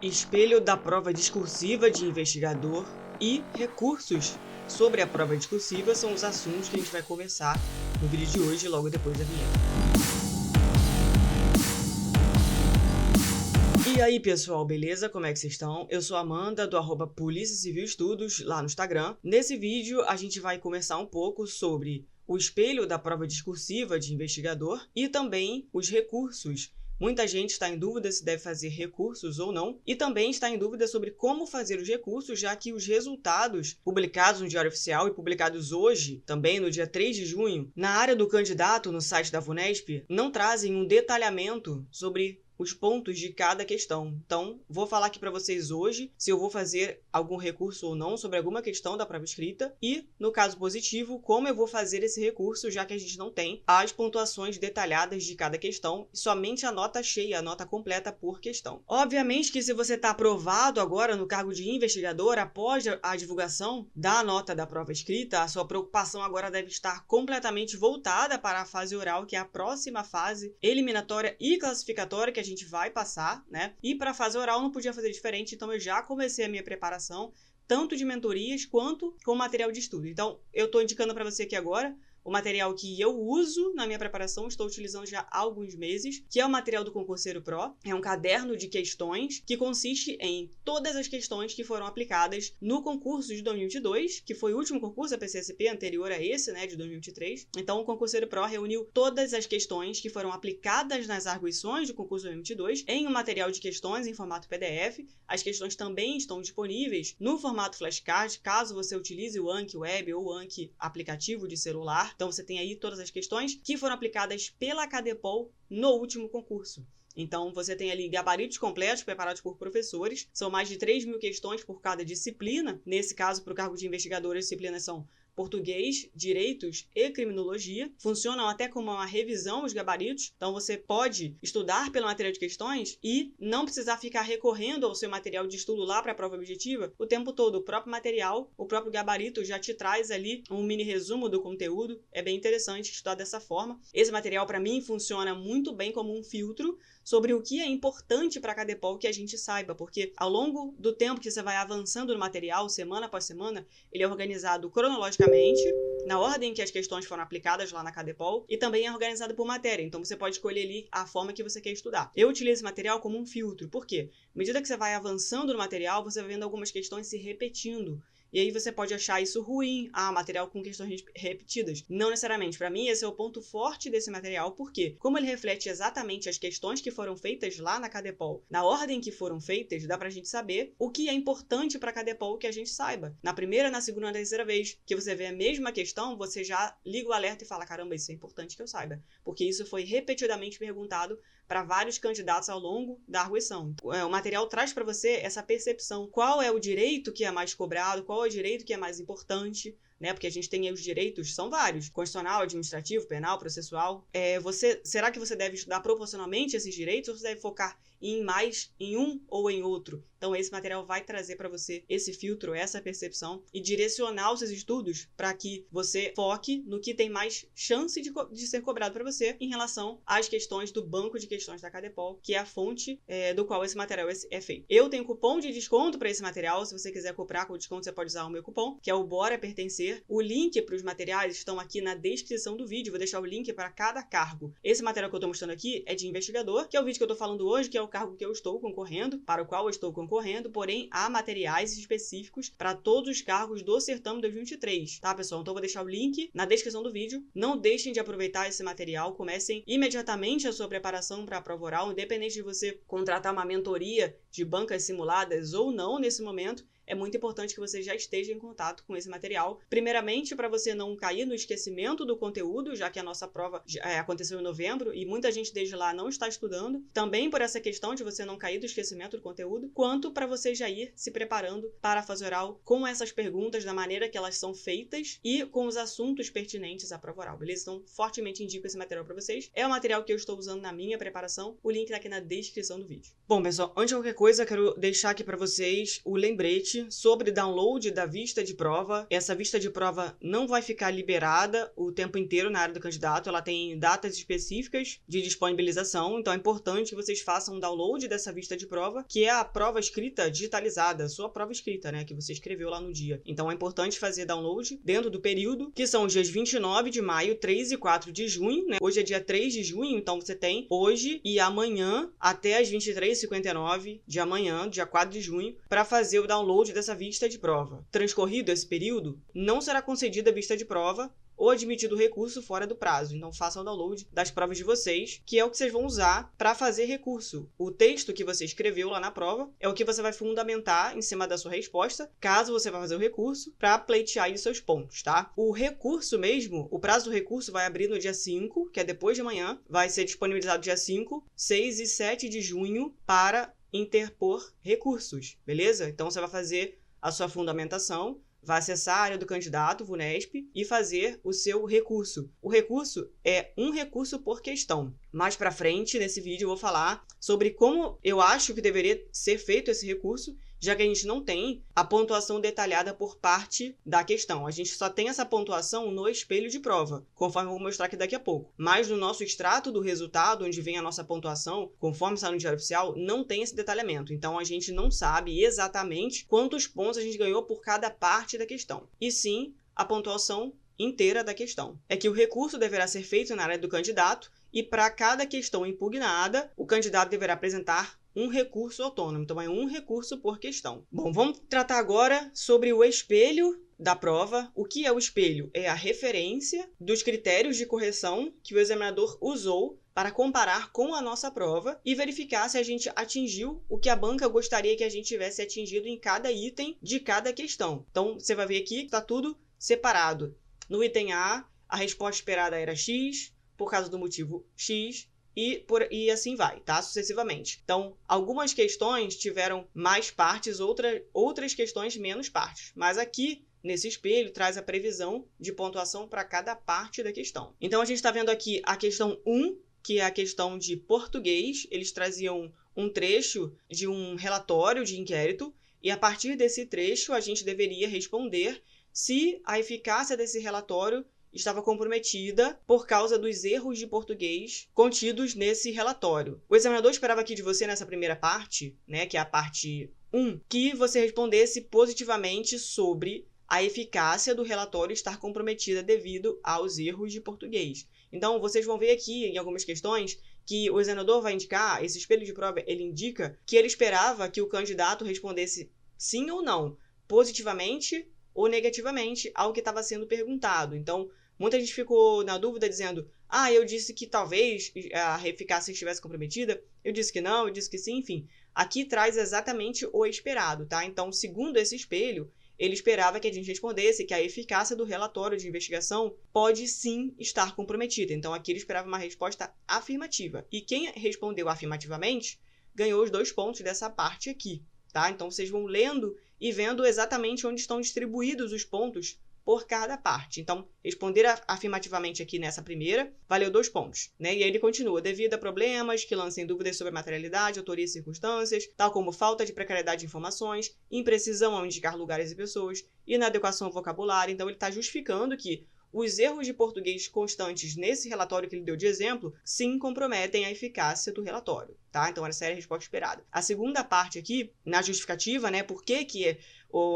espelho da prova discursiva de investigador e recursos sobre a prova discursiva são os assuntos que a gente vai conversar no vídeo de hoje, logo depois da vinheta. E aí, pessoal, beleza? Como é que vocês estão? Eu sou a Amanda, do @Polícia Civil Estudos, lá no Instagram. Nesse vídeo, a gente vai conversar um pouco sobre o espelho da prova discursiva de investigador e também os recursos. Muita gente está em dúvida se deve fazer recursos ou não, e também está em dúvida sobre como fazer os recursos, já que os resultados publicados no Diário Oficial e publicados hoje, também no dia 3 de junho, na área do candidato no site da VUNESP, não trazem um detalhamento sobre os pontos de cada questão. Então, vou falar aqui para vocês hoje se eu vou fazer algum recurso ou não sobre alguma questão da prova escrita e, no caso positivo, como eu vou fazer esse recurso, já que a gente não tem as pontuações detalhadas de cada questão e somente a nota cheia, a nota completa por questão. Obviamente que se você está aprovado agora no cargo de investigador, após a divulgação da nota da prova escrita, a sua preocupação agora deve estar completamente voltada para a fase oral, que é a próxima fase eliminatória e classificatória que a gente vai passar, né? E para a fase oral não podia fazer diferente, então eu já comecei a minha preparação, tanto de mentorias quanto com material de estudo. Então, eu estou indicando para você aqui agora o material que eu uso na minha preparação, estou utilizando já há alguns meses, que é o material do Concurseiro Pro. É um caderno de questões que consiste em todas as questões que foram aplicadas no concurso de 2022, que foi o último concurso da PCSP, anterior a esse, né, de 2023. Então, o Concurseiro Pro reuniu todas as questões que foram aplicadas nas arguições do concurso de 2022 em um material de questões em formato PDF. As questões também estão disponíveis no formato flashcard, caso você utilize o Anki Web ou o Anki aplicativo de celular. Então, você tem aí todas as questões que foram aplicadas pela Cadepol no último concurso. Então, você tem ali gabaritos completos preparados por professores. São mais de 3.000 questões por cada disciplina. Nesse caso, para o cargo de investigador, as disciplinas são português, direitos e criminologia. Funcionam até como uma revisão os gabaritos. Então, você pode estudar pelo material de questões e não precisar ficar recorrendo ao seu material de estudo lá para a prova objetiva o tempo todo. O próprio material, o próprio gabarito já te traz ali um mini resumo do conteúdo. É bem interessante estudar dessa forma. Esse material, para mim, funciona muito bem como um filtro sobre o que é importante para a Cadepol que a gente saiba, porque ao longo do tempo que você vai avançando no material, semana após semana, ele é organizado cronologicamente, na ordem que as questões foram aplicadas lá na Cadepol, e também é organizado por matéria, então você pode escolher ali a forma que você quer estudar. Eu utilizo esse material como um filtro, por quê? À medida que você vai avançando no material, você vai vendo algumas questões se repetindo. E aí você pode achar isso ruim, material com questões repetidas. Não necessariamente. Para mim, esse é o ponto forte desse material, porque como ele reflete exatamente as questões que foram feitas lá na Cadepol, na ordem que foram feitas, dá pra gente saber o que é importante para a Cadepol que a gente saiba. Na primeira, na segunda, na terceira vez que você vê a mesma questão, você já liga o alerta e fala, caramba, isso é importante que eu saiba. Porque isso foi repetidamente perguntado para vários candidatos ao longo da arguição. O material traz para você essa percepção. Qual é o direito que é mais cobrado? Qual é o direito que é mais importante? Né? Porque a gente tem aí os direitos, são vários. Constitucional, administrativo, penal, processual. Será que você deve estudar proporcionalmente esses direitos ou você deve focar em um ou em outro? Então, esse material vai trazer para você esse filtro, essa percepção e direcionar os seus estudos para que você foque no que tem mais chance de ser cobrado para você em relação às questões do banco de questões da Cadepol, que é a fonte do qual esse material é feito. Eu tenho cupom de desconto para esse material. Se você quiser comprar com desconto, você pode usar o meu cupom, que é o Bora Pertencer. O link para os materiais estão aqui na descrição do vídeo. Vou deixar o link para cada cargo. Esse material que eu estou mostrando aqui é de investigador, que é o vídeo que eu estou falando hoje, que é o cargo que eu estou concorrendo, para o qual eu estou concorrendo, porém há materiais específicos para todos os cargos do Certame 2023, tá, pessoal? Então eu vou deixar o link na descrição do vídeo. Não deixem de aproveitar esse material, comecem imediatamente a sua preparação para a prova oral, independente de você contratar uma mentoria de bancas simuladas ou não nesse momento. É muito importante que você já esteja em contato com esse material. Primeiramente, para você não cair no esquecimento do conteúdo, já que a nossa prova aconteceu em novembro e muita gente desde lá não está estudando. Também por essa questão de você não cair do esquecimento do conteúdo, quanto para você já ir se preparando para a fase oral com essas perguntas da maneira que elas são feitas e com os assuntos pertinentes à prova oral, beleza? Então, fortemente indico esse material para vocês. É o material que eu estou usando na minha preparação. O link está aqui na descrição do vídeo. Bom, pessoal, antes de qualquer coisa, quero deixar aqui para vocês o lembrete importante sobre download da vista de prova. Essa vista de prova não vai ficar liberada o tempo inteiro na área do candidato, ela tem datas específicas de disponibilização, então é importante que vocês façam um download dessa vista de prova, que é a prova escrita digitalizada, a sua prova escrita, né, que você escreveu lá no dia. Então é importante fazer download dentro do período, que são os dias 29 de maio, 3 e 4 de junho, né? Hoje é dia 3 de junho, então você tem hoje e amanhã até as 23h59 de amanhã, dia 4 de junho, para fazer o download dessa vista de prova. Transcorrido esse período, não será concedida a vista de prova ou admitido recurso fora do prazo. Então façam o download das provas de vocês, que é o que vocês vão usar para fazer recurso. O texto que você escreveu lá na prova é o que você vai fundamentar em cima da sua resposta, caso você vá fazer o recurso, para pleitear aí os seus pontos, tá? O recurso mesmo, o prazo do recurso vai abrir no dia 5, que é depois de amanhã, vai ser disponibilizado dia 5, 6 e 7 de junho para interpor recursos, beleza? Então você vai fazer a sua fundamentação, vai acessar a área do candidato, VUNESP, e fazer o seu recurso. O recurso é um recurso por questão. Mais para frente, nesse vídeo, eu vou falar sobre como eu acho que deveria ser feito esse recurso, já que a gente não tem a pontuação detalhada por parte da questão. A gente só tem essa pontuação no espelho de prova, conforme eu vou mostrar aqui daqui a pouco. Mas no nosso extrato do resultado, onde vem a nossa pontuação, conforme está no Diário Oficial, não tem esse detalhamento. Então, a gente não sabe exatamente quantos pontos a gente ganhou por cada parte da questão. E sim, a pontuação inteira da questão. É que o recurso deverá ser feito na área do candidato e para cada questão impugnada, o candidato deverá apresentar um recurso autônomo. Então, é um recurso por questão. Bom, vamos tratar agora sobre o espelho da prova. O que é o espelho? É a referência dos critérios de correção que o examinador usou para comparar com a nossa prova e verificar se a gente atingiu o que a banca gostaria que a gente tivesse atingido em cada item de cada questão. Então, você vai ver aqui que está tudo separado. No item A, a resposta esperada era X, por causa do motivo X, e assim vai, tá? Sucessivamente. Então, algumas questões tiveram mais partes, outras questões menos partes. Mas aqui, nesse espelho, traz a previsão de pontuação para cada parte da questão. Então, a gente está vendo aqui a questão 1, que é a questão de português. Eles traziam um trecho de um relatório de inquérito, e a partir desse trecho, a gente deveria responder se a eficácia desse relatório estava comprometida por causa dos erros de português contidos nesse relatório. O examinador esperava aqui de você, nessa primeira parte, né, que é a parte 1, que você respondesse positivamente sobre a eficácia do relatório estar comprometida devido aos erros de português. Então, vocês vão ver aqui, em algumas questões, que o examinador vai indicar, esse espelho de prova, ele indica que ele esperava que o candidato respondesse sim ou não, positivamente ou negativamente ao que estava sendo perguntado. Então, muita gente ficou na dúvida dizendo, eu disse que talvez a eficácia estivesse comprometida, eu disse que não, eu disse que sim, enfim. Aqui traz exatamente o esperado, tá? Então, segundo esse espelho, ele esperava que a gente respondesse que a eficácia do relatório de investigação pode sim estar comprometida. Então, aqui ele esperava uma resposta afirmativa. E quem respondeu afirmativamente ganhou os 2 pontos dessa parte aqui, tá? Então, vocês vão lendo e vendo exatamente onde estão distribuídos os pontos por cada parte. Então, responder afirmativamente aqui nessa primeira valeu 2 pontos, né? E aí ele continua, devido a problemas que lancem dúvidas sobre a materialidade, autoria e circunstâncias, tal como falta de precariedade de informações, imprecisão ao indicar lugares e pessoas, inadequação ao vocabulário. Então, ele está justificando que os erros de português constantes nesse relatório que ele deu de exemplo, sim comprometem a eficácia do relatório, tá? Então, essa era a resposta esperada. A segunda parte aqui, na justificativa, né, por que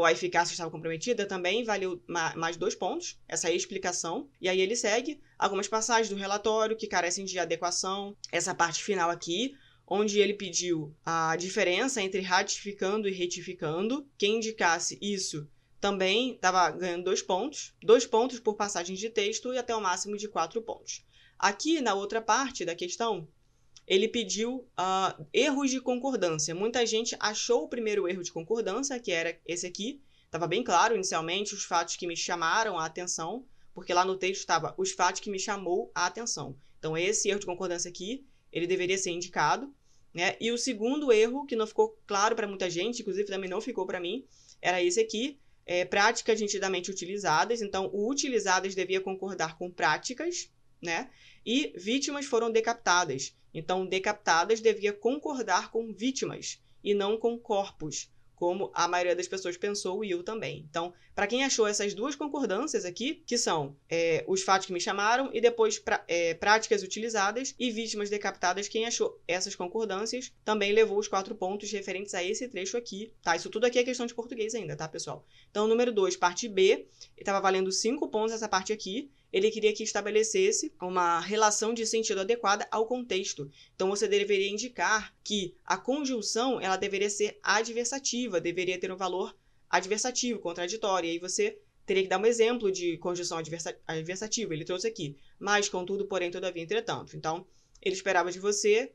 a eficácia estava comprometida, também valeu mais 2 pontos, essa é a explicação. E aí ele segue algumas passagens do relatório que carecem de adequação. Essa parte final aqui, onde ele pediu a diferença entre ratificando e retificando. Quem indicasse isso também estava ganhando 2 pontos. 2 pontos por passagem de texto e até o máximo de 4 pontos. Aqui, na outra parte da questão, ele pediu erros de concordância. Muita gente achou o primeiro erro de concordância, que era esse aqui. Estava bem claro inicialmente os fatos que me chamaram a atenção, porque lá no texto estava os fatos que me chamou a atenção. Então, esse erro de concordância aqui, ele deveria ser indicado, né? E o segundo erro, que não ficou claro para muita gente, inclusive também não ficou para mim, era esse aqui. Práticas nitidamente utilizadas. Então, o utilizadas devia concordar com práticas, né? E vítimas foram decapitadas. Então, decapitadas devia concordar com vítimas e não com corpos. como a maioria das pessoas pensou e eu também. Então, para quem achou essas duas concordâncias aqui, que são os fatos que me chamaram e depois práticas utilizadas e vítimas decapitadas, quem achou essas concordâncias também levou os 4 pontos referentes a esse trecho aqui, tá? Isso tudo aqui é questão de português ainda, tá, pessoal? Então, número 2, parte B, estava valendo 5 pontos essa parte aqui. Ele queria que estabelecesse uma relação de sentido adequada ao contexto. Então, você deveria indicar que a conjunção ela deveria ser adversativa, deveria ter um valor adversativo, contraditório. E aí você teria que dar um exemplo de conjunção adversativa. Ele trouxe aqui, mas, contudo, porém, todavia, entretanto. Então, ele esperava de você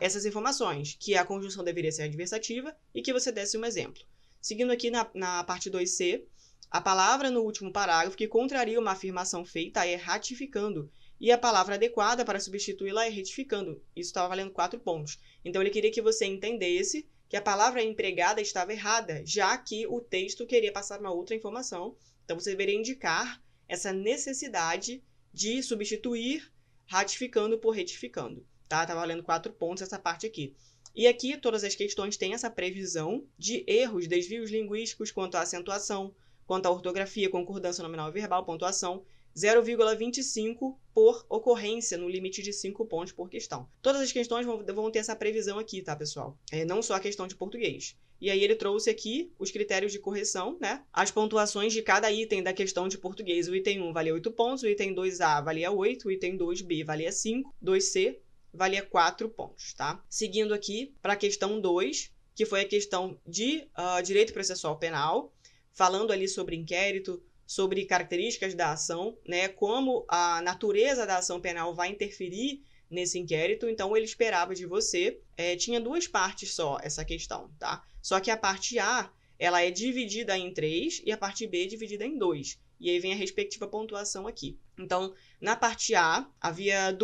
essas informações, que a conjunção deveria ser adversativa e que você desse um exemplo. Seguindo aqui na parte 2C, a palavra no último parágrafo que contraria uma afirmação feita é ratificando, e a palavra adequada para substituí-la é retificando. Isso estava valendo 4 pontos. Então, ele queria que você entendesse que a palavra empregada estava errada, já que o texto queria passar uma outra informação. Então, você deveria indicar essa necessidade de substituir ratificando por retificando. Tá? Tá valendo 4 pontos essa parte aqui. E aqui, todas as questões têm essa previsão de erros, desvios linguísticos quanto à acentuação, quanto à ortografia, concordância nominal e verbal, pontuação, 0,25 por ocorrência, no limite de 5 pontos por questão. Todas as questões vão ter essa previsão aqui, tá, pessoal? Não só a questão de português. E aí ele trouxe aqui os critérios de correção, né? As pontuações de cada item da questão de português. O item 1 valia 8 pontos, o item 2A valia 8, o item 2B valia 5, 2C valia 4 pontos, tá? Seguindo aqui para a questão 2, que foi a questão de direito processual penal, falando ali sobre inquérito, sobre características da ação, né, como a natureza da ação penal vai interferir nesse inquérito. Então, ele esperava de você, tinha 2 partes só essa questão, tá? Só que a parte A, ela é dividida em 3 e a parte B é dividida em 2. E aí vem a respectiva pontuação aqui. Então, na parte A, havia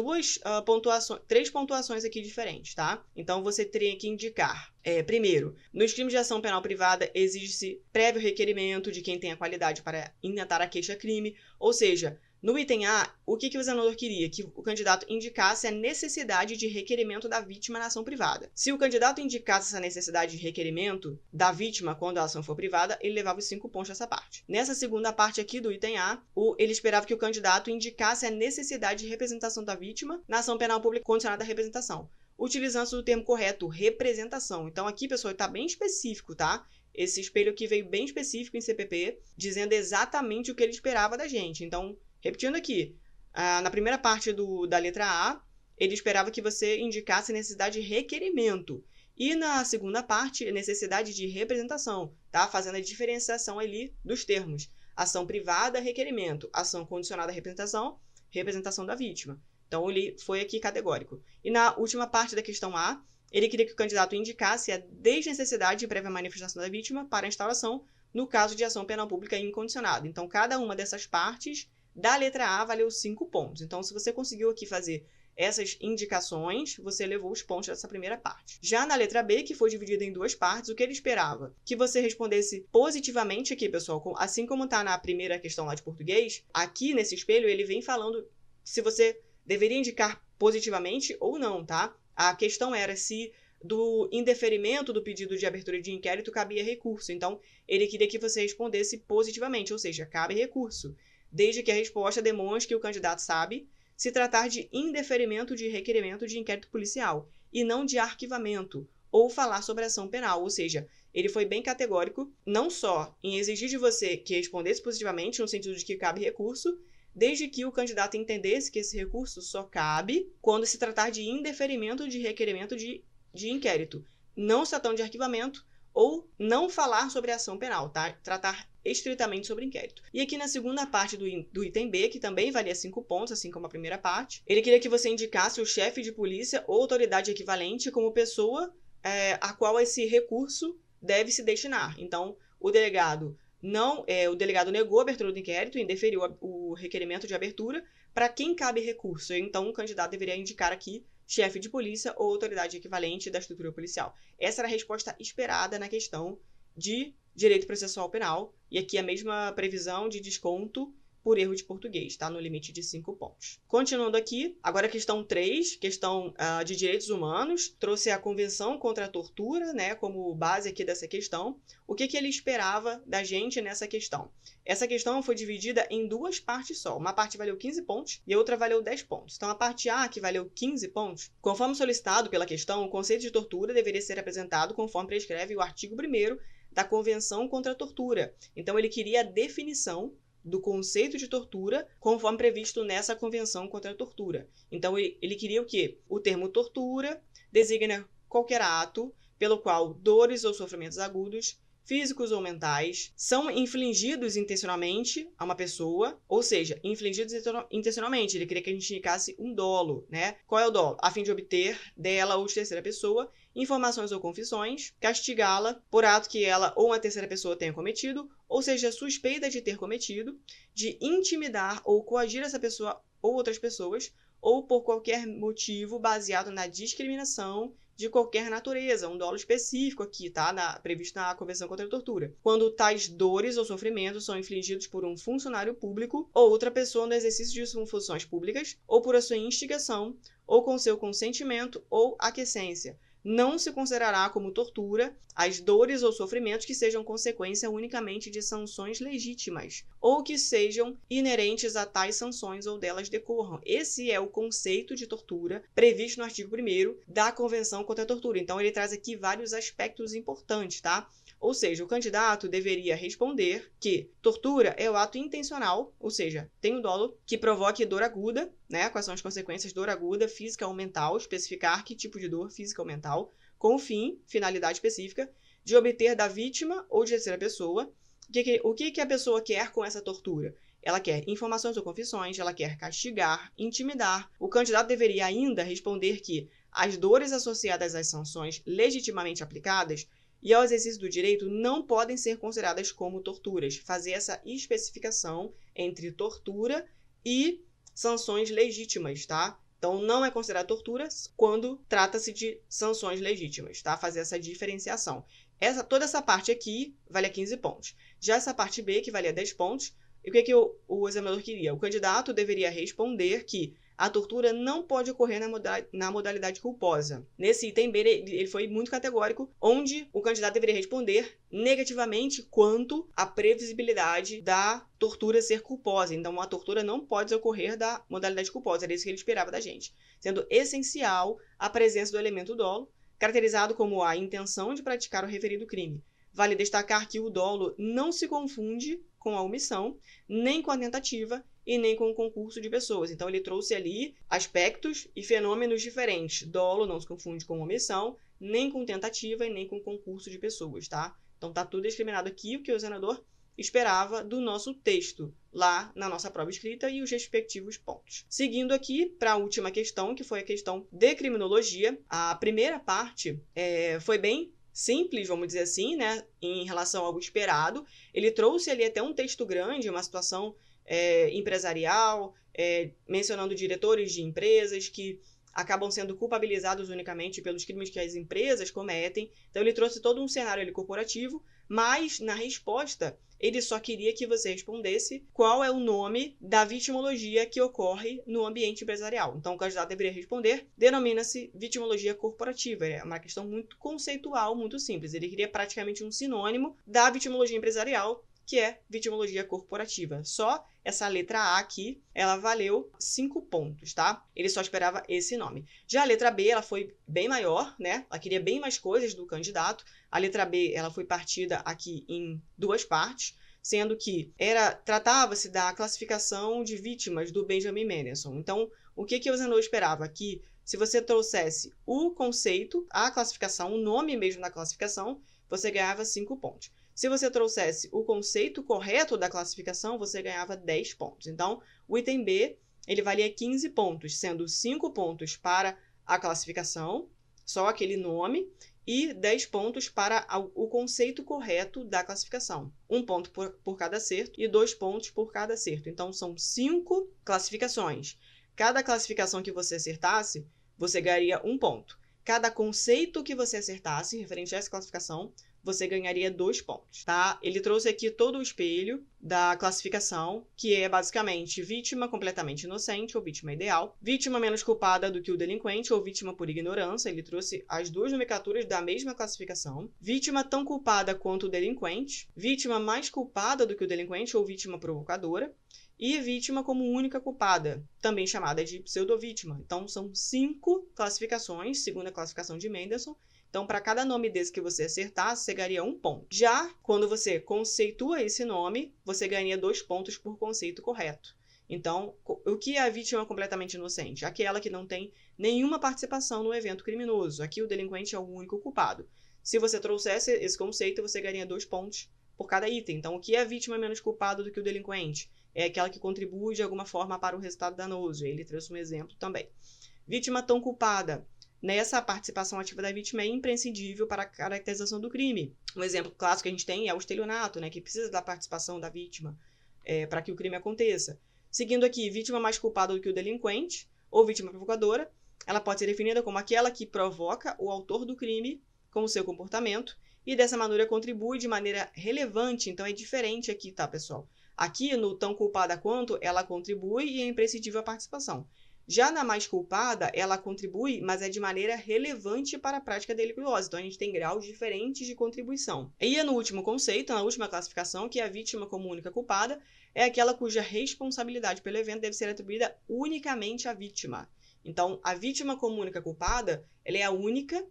3 pontuações aqui diferentes, tá? Então, você teria que indicar, primeiro, nos crimes de ação penal privada, exige-se prévio requerimento de quem tem a qualidade para intentar a queixa-crime, ou seja, no item A, o que o examinador queria? Que o candidato indicasse a necessidade de requerimento da vítima na ação privada. Se o candidato indicasse essa necessidade de requerimento da vítima quando a ação for privada, ele levava os 5 pontos nessa parte. Nessa segunda parte aqui do item A, ele esperava que o candidato indicasse a necessidade de representação da vítima na ação penal pública condicionada à representação, utilizando o termo correto, representação. Então aqui, pessoal, está bem específico, tá? Esse espelho aqui veio bem específico em CPP, dizendo exatamente o que ele esperava da gente. Então, repetindo aqui, na primeira parte da letra A, ele esperava que você indicasse necessidade de requerimento. E na segunda parte, necessidade de representação, tá? Fazendo a diferenciação ali dos termos. Ação privada, requerimento. Ação condicionada à representação, representação da vítima. Então, ele foi aqui categórico. E na última parte da questão A, ele queria que o candidato indicasse a desnecessidade de prévia manifestação da vítima para a instauração no caso de ação penal pública incondicionada. Então, cada uma dessas partes da letra A valeu 5 pontos. Então, se você conseguiu aqui fazer essas indicações, você levou os pontos dessa primeira parte. Já na letra B, que foi dividida em 2 partes, o que ele esperava? Que você respondesse positivamente aqui, pessoal. Assim como está na primeira questão lá de português, aqui nesse espelho ele vem falando se você deveria indicar positivamente ou não, tá? A questão era se do indeferimento do pedido de abertura de inquérito cabia recurso. Então, ele queria que você respondesse positivamente, ou seja, cabe recurso, desde que a resposta demonstre que o candidato sabe se tratar de indeferimento de requerimento de inquérito policial e não de arquivamento, ou falar sobre ação penal. Ou seja, ele foi bem categórico, não só em exigir de você que respondesse positivamente, no sentido de que cabe recurso, desde que o candidato entendesse que esse recurso só cabe quando se tratar de indeferimento de requerimento de inquérito, não se tratando de arquivamento, ou não falar sobre ação penal, tá? Tratar estritamente sobre inquérito. E aqui na segunda parte do item B, que também valia 5 pontos, assim como a primeira parte, ele queria que você indicasse o chefe de polícia ou autoridade equivalente como pessoa a qual esse recurso deve se destinar. Então, o delegado negou a abertura do inquérito e indeferiu o requerimento de abertura para quem cabe recurso. Então, o candidato deveria indicar aqui chefe de polícia ou autoridade equivalente da estrutura policial. Essa era a resposta esperada na questão de direito processual penal. E aqui a mesma previsão de desconto por erro de português, tá? No limite de 5 pontos. Continuando aqui, agora a questão 3, questão de direitos humanos, trouxe a Convenção contra a Tortura, né, como base aqui dessa questão. O que ele esperava da gente nessa questão? Essa questão foi dividida em 2 partes só. Uma parte valeu 15 pontos e a outra valeu 10 pontos. Então, a parte A, que valeu 15 pontos, conforme solicitado pela questão, o conceito de tortura deveria ser apresentado conforme prescreve o artigo 1º da Convenção contra a Tortura. Então, ele queria a definição do conceito de tortura conforme previsto nessa Convenção contra a Tortura. Então, ele queria o quê? O termo tortura designa qualquer ato pelo qual dores ou sofrimentos agudos, físicos ou mentais, são infligidos intencionalmente a uma pessoa, ou seja, infligidos intencionalmente. Ele queria que a gente indicasse um dolo, né? Qual é o dolo? A fim de obter dela ou de terceira pessoa informações ou confissões, castigá-la por ato que ela ou uma terceira pessoa tenha cometido, ou seja, suspeita de ter cometido, de intimidar ou coagir essa pessoa ou outras pessoas, ou por qualquer motivo baseado na discriminação de qualquer natureza, um dolo específico aqui, tá? Previsto na Convenção contra a Tortura. Quando tais dores ou sofrimentos são infligidos por um funcionário público ou outra pessoa no exercício de suas funções públicas, ou por a sua instigação, ou com seu consentimento ou aquiescência. Não se considerará como tortura as dores ou sofrimentos que sejam consequência unicamente de sanções legítimas, ou que sejam inerentes a tais sanções ou delas decorram. Esse é o conceito de tortura previsto no artigo 1º da Convenção contra a Tortura. Então, ele traz aqui vários aspectos importantes, tá? Ou seja, o candidato deveria responder que tortura é o ato intencional, ou seja, tem um dolo que provoque dor aguda, né? Quais são as consequências? Dor aguda, física ou mental, especificar que tipo de dor física ou mental, com o fim, finalidade específica, de obter da vítima ou de terceira pessoa. O que a pessoa quer com essa tortura? Ela quer informações ou confissões, ela quer castigar, intimidar. O candidato deveria ainda responder que as dores associadas às sanções legitimamente aplicadas e ao exercício do direito não podem ser consideradas como torturas. Fazer essa especificação entre tortura e sanções legítimas, tá? Então, não é considerado tortura quando trata-se de sanções legítimas, tá? Fazer essa diferenciação. Toda essa parte aqui vale 15 pontos. Já essa parte B, que valia 10 pontos, e o que o examinador queria? O candidato deveria responder que a tortura não pode ocorrer na modalidade culposa. Nesse item B, ele foi muito categórico, onde o candidato deveria responder negativamente quanto à previsibilidade da tortura ser culposa. Então, a tortura não pode ocorrer da modalidade culposa. Era isso que ele esperava da gente. Sendo essencial a presença do elemento dolo, caracterizado como a intenção de praticar o referido crime. Vale destacar que o dolo não se confunde com a omissão, nem com a tentativa e nem com o concurso de pessoas. Então, ele trouxe ali aspectos e fenômenos diferentes. Dolo não se confunde com omissão, nem com tentativa e nem com concurso de pessoas, tá? Então, tá tudo discriminado aqui, o que o examinador esperava do nosso texto, lá na nossa prova escrita e os respectivos pontos. Seguindo aqui para a última questão, que foi a questão de criminologia. A primeira parte foi bem simples, vamos dizer assim, né, em relação ao esperado. Ele trouxe ali até um texto grande, uma situação empresarial, mencionando diretores de empresas que acabam sendo culpabilizados unicamente pelos crimes que as empresas cometem. Então, ele trouxe todo um cenário ali corporativo, mas, na resposta, ele só queria que você respondesse qual é o nome da vitimologia que ocorre no ambiente empresarial. Então, o candidato deveria responder, denomina-se vitimologia corporativa. É uma questão muito conceitual, muito simples. Ele queria praticamente um sinônimo da vitimologia empresarial, que é vitimologia corporativa. Só essa letra A aqui, ela valeu 5 pontos, tá? Ele só esperava esse nome. Já a letra B, ela foi bem maior, né? Ela queria bem mais coisas do candidato. A letra B, ela foi partida aqui em 2 partes, sendo que tratava-se da classificação de vítimas do Benjamin Mendelsohn. Então, o que o examinador esperava? Que se você trouxesse o conceito, a classificação, o nome mesmo da classificação, você ganhava 5 pontos. Se você trouxesse o conceito correto da classificação, você ganhava 10 pontos. Então, o item B, ele valia 15 pontos, sendo 5 pontos para a classificação, só aquele nome, e 10 pontos para o conceito correto da classificação. 1 ponto por cada acerto e 2 pontos por cada acerto. Então, são 5 classificações. Cada classificação que você acertasse, você ganharia 1 ponto. Cada conceito que você acertasse, referente a essa classificação, você ganharia 2 pontos, tá? Ele trouxe aqui todo o espelho da classificação, que é basicamente vítima completamente inocente ou vítima ideal, vítima menos culpada do que o delinquente ou vítima por ignorância. Ele trouxe as duas nomenclaturas da mesma classificação. Vítima tão culpada quanto o delinquente, vítima mais culpada do que o delinquente ou vítima provocadora, e vítima como única culpada, também chamada de pseudovítima. Então, são 5 classificações, segundo a classificação de Mendelson. Então, para cada nome desse que você acertar, você ganharia 1 ponto. Já quando você conceitua esse nome, você ganharia 2 pontos por conceito correto. Então, o que é a vítima completamente inocente? Aquela que não tem nenhuma participação no evento criminoso. Aqui o delinquente é o único culpado. Se você trouxesse esse conceito, você ganharia 2 pontos por cada item. Então, o que é a vítima menos culpada do que o delinquente? É aquela que contribui de alguma forma para o resultado danoso. Ele trouxe um exemplo também. Vítima tão culpada. Nessa participação ativa da vítima é imprescindível para a caracterização do crime. Um exemplo clássico que a gente tem é o estelionato, né, que precisa da participação da vítima para que o crime aconteça. Seguindo aqui, vítima mais culpada do que o delinquente ou vítima provocadora, ela pode ser definida como aquela que provoca o autor do crime com o seu comportamento e dessa maneira contribui de maneira relevante. Então é diferente aqui, tá, pessoal? Aqui, no tão culpada quanto, ela contribui e é imprescindível a participação. Já na mais culpada, ela contribui, mas é de maneira relevante para a prática delituosa. Então, a gente tem graus diferentes de contribuição. E no último conceito, na última classificação, que é a vítima como única culpada, é aquela cuja responsabilidade pelo evento deve ser atribuída unicamente à vítima. Então, a vítima como única culpada, ela é a única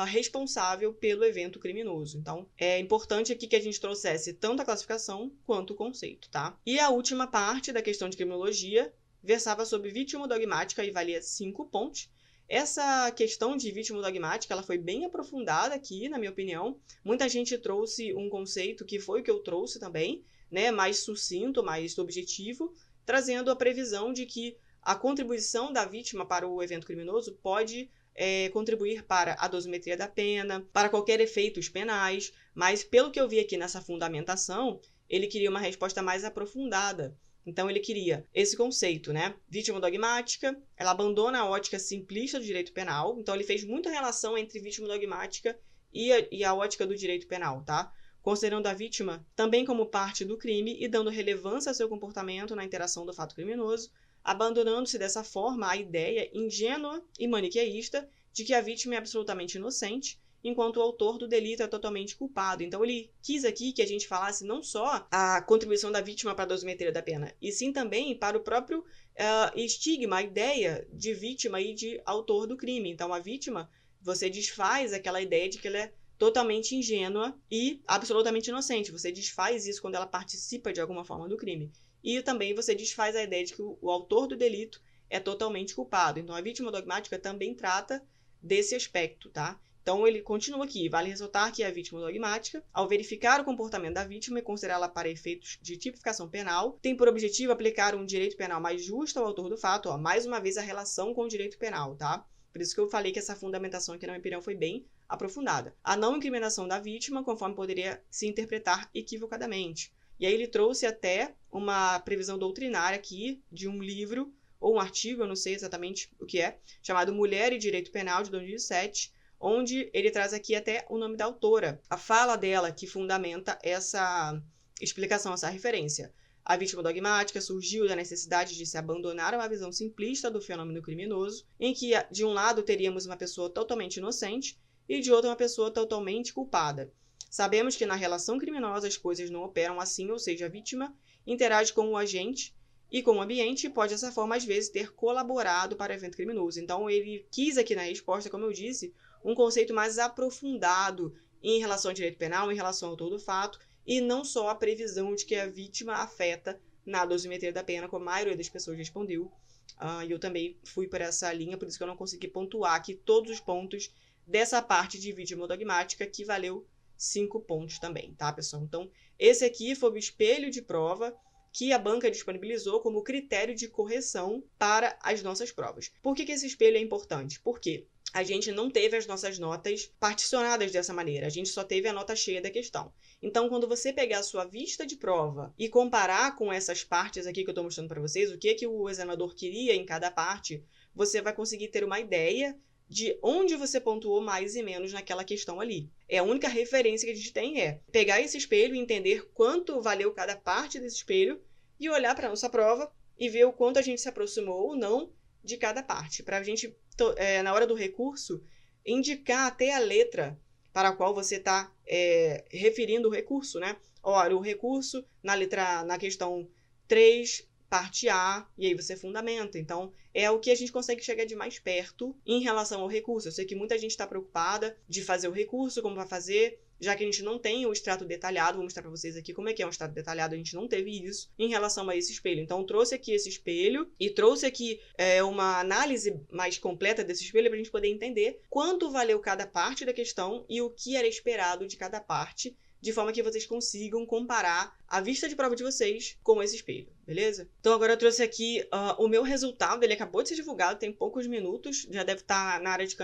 responsável pelo evento criminoso. Então, é importante aqui que a gente trouxesse tanto a classificação quanto o conceito, tá? E a última parte da questão de criminologia versava sobre vítima dogmática e valia 5 pontos. Essa questão de vítima dogmática, ela foi bem aprofundada aqui, na minha opinião. Muita gente trouxe um conceito que foi o que eu trouxe também, né? Mais sucinto, mais objetivo, trazendo a previsão de que a contribuição da vítima para o evento criminoso pode contribuir para a dosimetria da pena, para qualquer efeitos penais, mas pelo que eu vi aqui nessa fundamentação, ele queria uma resposta mais aprofundada. Então, ele queria esse conceito, né? Vítima dogmática, ela abandona a ótica simplista do direito penal, então ele fez muita relação entre vítima dogmática e a ótica do direito penal, tá? Considerando a vítima também como parte do crime e dando relevância ao seu comportamento na interação do fato criminoso, abandonando-se dessa forma a ideia ingênua e maniqueísta de que a vítima é absolutamente inocente, enquanto o autor do delito é totalmente culpado. Então, ele quis aqui que a gente falasse não só a contribuição da vítima para a dosimetria da pena, e sim também para o próprio estigma, a ideia de vítima e de autor do crime. Então, a vítima, você desfaz aquela ideia de que ela é totalmente ingênua e absolutamente inocente. Você desfaz isso quando ela participa de alguma forma do crime. E também você desfaz a ideia de que o autor do delito é totalmente culpado. Então, a vítima dogmática também trata desse aspecto, tá? Então, ele continua aqui. Vale ressaltar que a vítima dogmática, ao verificar o comportamento da vítima e considerá-la para efeitos de tipificação penal, tem por objetivo aplicar um direito penal mais justo ao autor do fato. Mais uma vez, a relação com o direito penal, tá? Por isso que eu falei que essa fundamentação aqui, na minha opinião, foi bem aprofundada. A não incriminação da vítima, conforme poderia se interpretar equivocadamente. E aí ele trouxe até uma previsão doutrinária aqui de um livro ou um artigo, eu não sei exatamente o que é, chamado Mulher e Direito Penal, de 2007, onde ele traz aqui até o nome da autora, a fala dela que fundamenta essa explicação, essa referência. A vítima dogmática surgiu da necessidade de se abandonar a uma visão simplista do fenômeno criminoso, em que, de um lado, teríamos uma pessoa totalmente inocente e, de outro, uma pessoa totalmente culpada. Sabemos que na relação criminosa as coisas não operam assim, ou seja, a vítima interage com o agente e com o ambiente e pode, dessa forma, às vezes, ter colaborado para o evento criminoso. Então, ele quis aqui na resposta, como eu disse, um conceito mais aprofundado em relação ao direito penal, em relação ao autor do fato, e não só a previsão de que a vítima afeta na dosimetria da pena, como a maioria das pessoas respondeu. E eu também fui por essa linha, por isso que eu não consegui pontuar aqui todos os pontos dessa parte de vítima dogmática, que valeu 5 pontos também, tá, pessoal? Então, esse aqui foi o espelho de prova que a banca disponibilizou como critério de correção para as nossas provas. Por que esse espelho é importante? Porque a gente não teve as nossas notas particionadas dessa maneira, a gente só teve a nota cheia da questão. Então, quando você pegar a sua vista de prova e comparar com essas partes aqui que eu estou mostrando para vocês, o que o examinador queria em cada parte, você vai conseguir ter uma ideia de onde você pontuou mais e menos naquela questão ali. A única referência que a gente tem é pegar esse espelho e entender quanto valeu cada parte desse espelho e olhar para a nossa prova e ver o quanto a gente se aproximou ou não de cada parte. Para a gente, na hora do recurso, indicar até a letra para a qual você está referindo o recurso, né? Olha, o recurso na questão 3, parte A, e aí você fundamenta. Então, é o que a gente consegue chegar de mais perto em relação ao recurso. Eu sei que muita gente está preocupada de fazer o recurso, como vai fazer, já que a gente não tem o extrato detalhado. Vou mostrar para vocês aqui como é que é um extrato detalhado, a gente não teve isso em relação a esse espelho. Então, eu trouxe aqui esse espelho e trouxe aqui uma análise mais completa desse espelho para a gente poder entender quanto valeu cada parte da questão e o que era esperado de cada parte, de forma que vocês consigam comparar a vista de prova de vocês com esse espelho, beleza? Então agora eu trouxe aqui o meu resultado, ele acabou de ser divulgado, tem poucos minutos, já deve estar na área do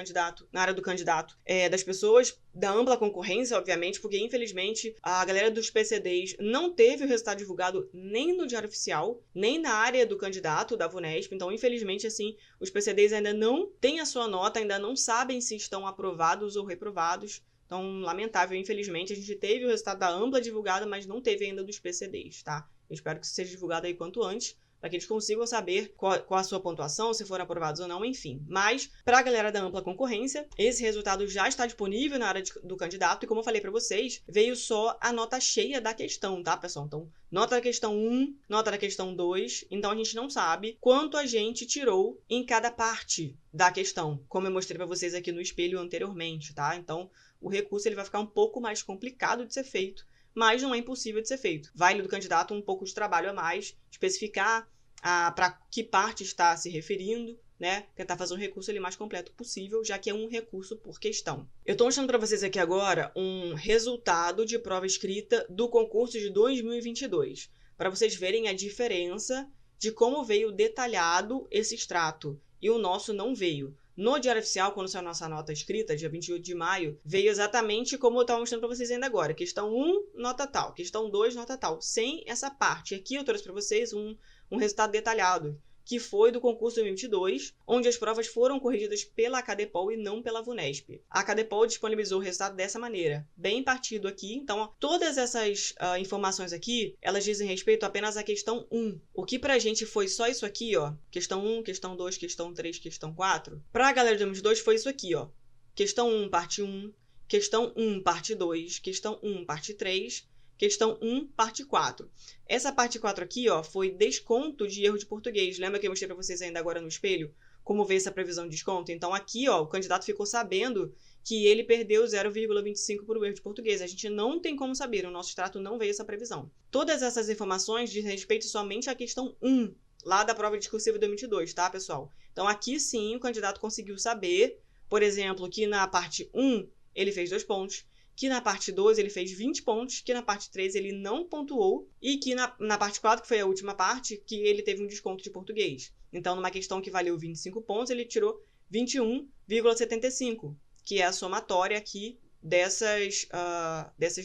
candidato, das pessoas da ampla concorrência, obviamente, porque infelizmente a galera dos PCDs não teve o resultado divulgado nem no Diário Oficial, nem na área do candidato da VUNESP, então infelizmente assim, os PCDs ainda não têm a sua nota, ainda não sabem se estão aprovados ou reprovados. Então, lamentável, infelizmente, a gente teve o resultado da ampla divulgado, mas não teve ainda dos PCDs, tá? Eu espero que isso seja divulgado aí quanto antes, para que eles consigam saber qual a sua pontuação, se foram aprovados ou não, enfim. Mas, para a galera da ampla concorrência, esse resultado já está disponível na área do candidato, e como eu falei para vocês, veio só a nota cheia da questão, tá, pessoal? Então, nota da questão 1, nota da questão 2, então a gente não sabe quanto a gente tirou em cada parte da questão, como eu mostrei para vocês aqui no espelho anteriormente, tá? Então, o recurso ele vai ficar um pouco mais complicado de ser feito, mas não é impossível de ser feito. Vai do candidato um pouco de trabalho a mais, especificar para que parte está se referindo, né? Tentar fazer um recurso ali mais completo possível, já que é um recurso por questão. Eu estou mostrando para vocês aqui agora um resultado de prova escrita do concurso de 2022, para vocês verem a diferença de como veio detalhado esse extrato, e o nosso não veio. No Diário Oficial, quando saiu a nossa nota escrita, dia 28 de maio, veio exatamente como eu estava mostrando para vocês ainda agora. Questão 1, nota tal. Questão 2, nota tal. Sem essa parte. Aqui eu trouxe para vocês um resultado detalhado, que foi do concurso 2022, onde as provas foram corrigidas pela Cadepol e não pela VUNESP. A Cadepol disponibilizou o resultado dessa maneira, bem partido aqui. Então, todas essas informações aqui, elas dizem respeito apenas à questão 1. O que pra gente foi só isso aqui, ó, questão 1, questão 2, questão 3, questão 4. Pra galera do 2022 foi isso aqui, ó, questão 1, parte 1, questão 1, parte 2, questão 1, parte 3, questão 1, parte 4. Essa parte 4 aqui, ó, foi desconto de erro de português. Lembra que eu mostrei para vocês ainda agora no espelho como ver essa previsão de desconto? Então aqui, ó, o candidato ficou sabendo que ele perdeu 0,25 por erro de português. A gente não tem como saber, o nosso extrato não veio essa previsão. Todas essas informações dizem respeito somente à questão 1, lá da prova discursiva 2022, tá, pessoal? Então aqui sim o candidato conseguiu saber, por exemplo, que na parte 1 ele fez 2 pontos, que na parte 2 ele fez 20 pontos, que na parte 3 ele não pontuou, e que na parte 4, que foi a última parte, que ele teve um desconto de português. Então, numa questão que valeu 25 pontos, ele tirou 21,75, que é a somatória aqui dessas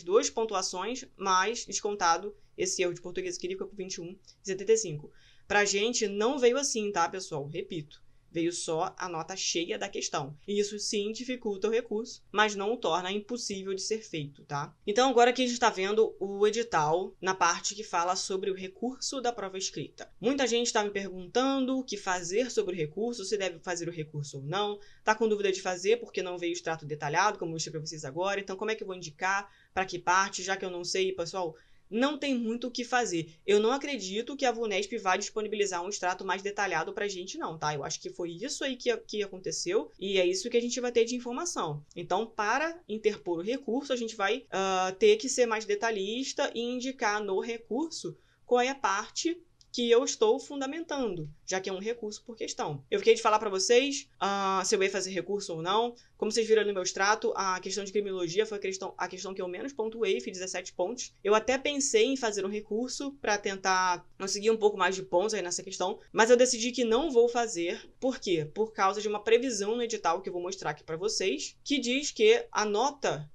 2 pontuações, mais descontado esse erro de português que ele ficou por 21,75. Pra gente não veio assim, tá, pessoal? Repito. Veio só a nota cheia da questão. E isso sim dificulta o recurso, mas não o torna impossível de ser feito, tá? Então agora aqui a gente está vendo o edital na parte que fala sobre o recurso da prova escrita. Muita gente está me perguntando o que fazer sobre o recurso, se deve fazer o recurso ou não. Tá com dúvida de fazer porque não veio o extrato detalhado, como eu mostrei para vocês agora. Então como é que eu vou indicar? Para que parte? Já que eu não sei, pessoal, não tem muito o que fazer. Eu não acredito que a VUNESP vai disponibilizar um extrato mais detalhado pra gente, não, tá? Eu acho que foi isso aí que aconteceu e é isso que a gente vai ter de informação. Então, para interpor o recurso, a gente vai ter que ser mais detalhista e indicar no recurso qual é a parte que eu estou fundamentando, já que é um recurso por questão. Eu fiquei de falar para vocês se eu ia fazer recurso ou não. Como vocês viram no meu extrato, a questão de criminologia foi a questão que eu menos pontuei, fiz 17 pontos. Eu até pensei em fazer um recurso para tentar conseguir um pouco mais de pontos aí nessa questão, mas eu decidi que não vou fazer. Por quê? Por causa de uma previsão no edital que eu vou mostrar aqui para vocês, que diz que a nota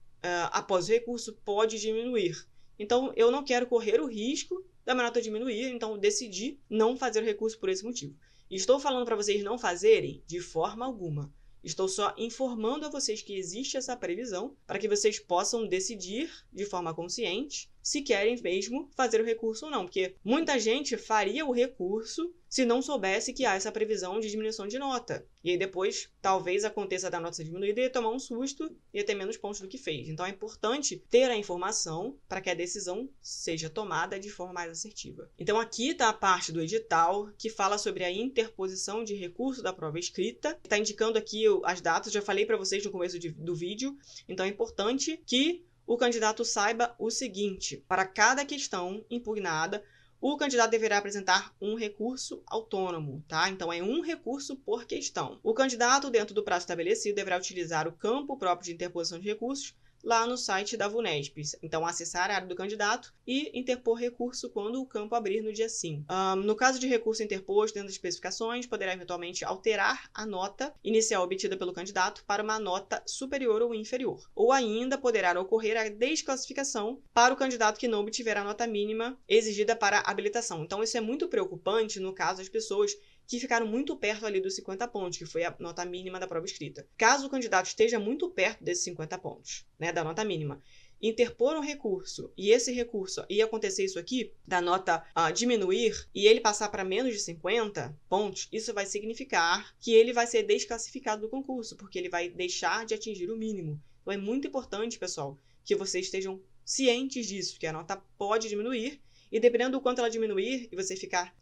após o recurso pode diminuir. Então, eu não quero correr o risco da minha nota diminuir, então eu decidi não fazer o recurso por esse motivo. E estou falando para vocês não fazerem de forma alguma. Estou só informando a vocês que existe essa previsão para que vocês possam decidir de forma consciente se querem mesmo fazer o recurso ou não, porque muita gente faria o recurso se não soubesse que há essa previsão de diminuição de nota. E aí depois, talvez aconteça da nota ser diminuída e tomar um susto e ter menos pontos do que fez. Então é importante ter a informação para que a decisão seja tomada de forma mais assertiva. Então aqui está a parte do edital que fala sobre a interposição de recurso da prova escrita. Está indicando aqui as datas, já falei para vocês no começo do vídeo. Então é importante que o candidato saiba o seguinte: para cada questão impugnada, o candidato deverá apresentar um recurso autônomo, tá? Então, é um recurso por questão. O candidato, dentro do prazo estabelecido, deverá utilizar o campo próprio de interposição de recursos lá no site da VUNESP. Então, acessar a área do candidato e interpor recurso quando o campo abrir no dia 5. No caso de recurso interposto dentro das especificações, poderá eventualmente alterar a nota inicial obtida pelo candidato para uma nota superior ou inferior. Ou ainda poderá ocorrer a desclassificação para o candidato que não obtiver a nota mínima exigida para a habilitação. Então, isso é muito preocupante no caso das pessoas que ficaram muito perto ali dos 50 pontos, que foi a nota mínima da prova escrita. Caso o candidato esteja muito perto desses 50 pontos, né, da nota mínima, interpor um recurso e esse recurso, e acontecer isso aqui, da nota diminuir, e ele passar para menos de 50 pontos, isso vai significar que ele vai ser desclassificado do concurso, porque ele vai deixar de atingir o mínimo. Então é muito importante, pessoal, que vocês estejam cientes disso, que a nota pode diminuir, e dependendo do quanto ela diminuir e você ficar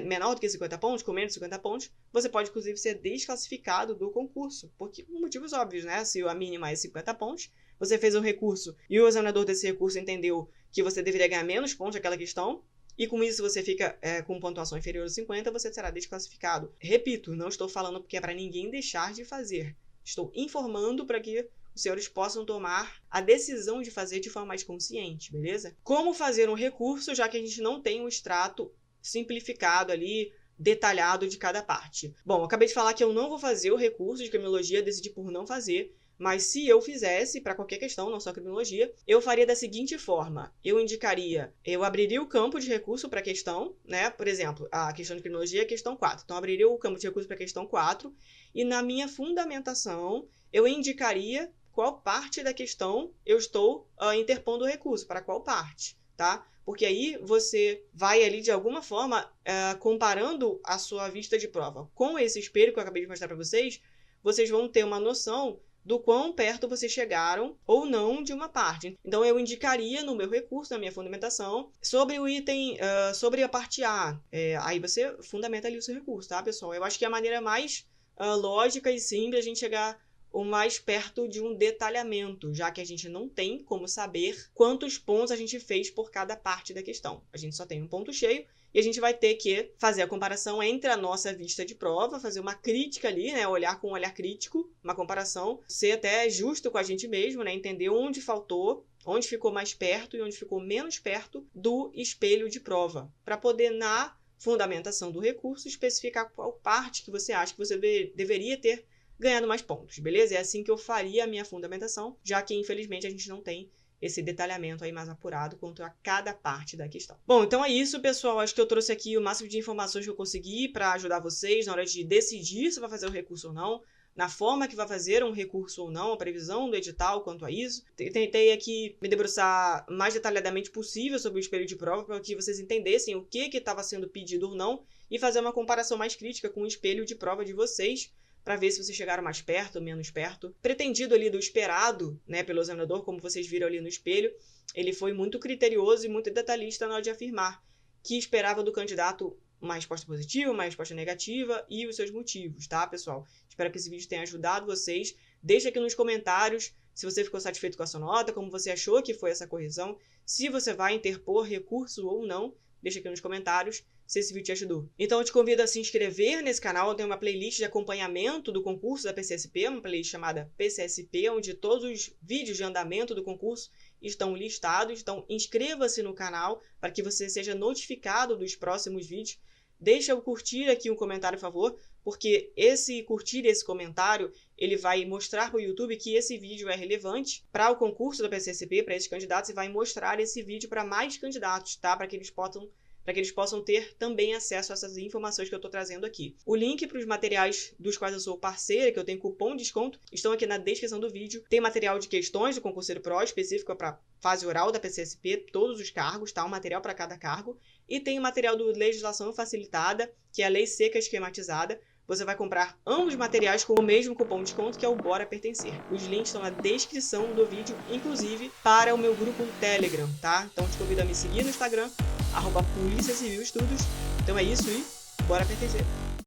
menor do que 50 pontos, com menos de 50 pontos, você pode, inclusive, ser desclassificado do concurso. Por motivos óbvios, né? Se a mínima é 50 pontos, você fez um recurso e o examinador desse recurso entendeu que você deveria ganhar menos pontos naquela questão, e com isso você fica com pontuação inferior a 50, você será desclassificado. Repito, não estou falando porque é para ninguém deixar de fazer. Estou informando para que os senhores possam tomar a decisão de fazer de forma mais consciente, beleza? Como fazer um recurso, já que a gente não tem um extrato simplificado ali, detalhado de cada parte? Bom, eu acabei de falar que eu não vou fazer o recurso de criminologia, decidi por não fazer, mas se eu fizesse, para qualquer questão, não só criminologia, eu faria da seguinte forma: eu abriria o campo de recurso para a questão, né? Por exemplo, a questão de criminologia é a questão 4. Então, eu abriria o campo de recurso para a questão 4 e na minha fundamentação, eu indicaria qual parte da questão eu estou interpondo o recurso, para qual parte, tá? Porque aí você vai ali, de alguma forma, comparando a sua vista de prova com esse espelho que eu acabei de mostrar para vocês, vocês vão ter uma noção do quão perto vocês chegaram ou não de uma parte. Então, eu indicaria no meu recurso, na minha fundamentação, sobre o item, sobre a parte A. Aí você fundamenta ali o seu recurso, tá, pessoal? Eu acho que é a maneira mais lógica e simples a gente chegar o mais perto de um detalhamento, já que a gente não tem como saber quantos pontos a gente fez por cada parte da questão. A gente só tem um ponto cheio e a gente vai ter que fazer a comparação entre a nossa vista de prova, fazer uma crítica ali, né, olhar com um olhar crítico, uma comparação, ser até justo com a gente mesmo, né, entender onde faltou, onde ficou mais perto e onde ficou menos perto do espelho de prova, para poder, na fundamentação do recurso, especificar qual parte que você acha que você deveria ter ganhando mais pontos, beleza? É assim que eu faria a minha fundamentação, já que, infelizmente, a gente não tem esse detalhamento aí mais apurado quanto a cada parte da questão. Bom, então é isso, pessoal. Acho que eu trouxe aqui o máximo de informações que eu consegui para ajudar vocês na hora de decidir se vai fazer o recurso ou não, na forma que vai fazer um recurso ou não, a previsão do edital quanto a isso. Tentei aqui me debruçar mais detalhadamente possível sobre o espelho de prova para que vocês entendessem o que estava sendo pedido ou não e fazer uma comparação mais crítica com o espelho de prova de vocês, para ver se vocês chegaram mais perto ou menos perto. Pretendido ali do esperado, né, pelo examinador, como vocês viram ali no espelho, ele foi muito criterioso e muito detalhista na hora de afirmar que esperava do candidato uma resposta positiva, uma resposta negativa e os seus motivos, tá, pessoal? Espero que esse vídeo tenha ajudado vocês. Deixa aqui nos comentários se você ficou satisfeito com a sua nota, como você achou que foi essa correção, se você vai interpor recurso ou não. Deixa aqui nos comentários se esse vídeo te ajudou. Então eu te convido a se inscrever nesse canal. Eu tenho uma playlist de acompanhamento do concurso da PCSP, uma playlist chamada PCSP, onde todos os vídeos de andamento do concurso estão listados. Então inscreva-se no canal para que você seja notificado dos próximos vídeos. Deixa eu curtir aqui um comentário, por favor, porque esse curtir, esse comentário, ele vai mostrar para o YouTube que esse vídeo é relevante para o concurso da PCSP, para esses candidatos, e vai mostrar esse vídeo para mais candidatos, tá? Para que eles para que eles possam ter também acesso a essas informações que eu estou trazendo aqui. O link para os materiais dos quais eu sou parceira, que eu tenho cupom de desconto, estão aqui na descrição do vídeo. Tem material de questões do concurseiro PRO, específico para fase oral da PCSP, todos os cargos, tá? Um material para cada cargo. E tem o material do Legislação Facilitada, que é a Lei Seca Esquematizada. Você vai comprar ambos os materiais com o mesmo cupom de desconto, que é o Bora Pertencer. Os links estão na descrição do vídeo, inclusive para o meu grupo Telegram, tá? Então te convido a me seguir no Instagram, @Polícia Civil Estudos. Então é isso e bora pertencer!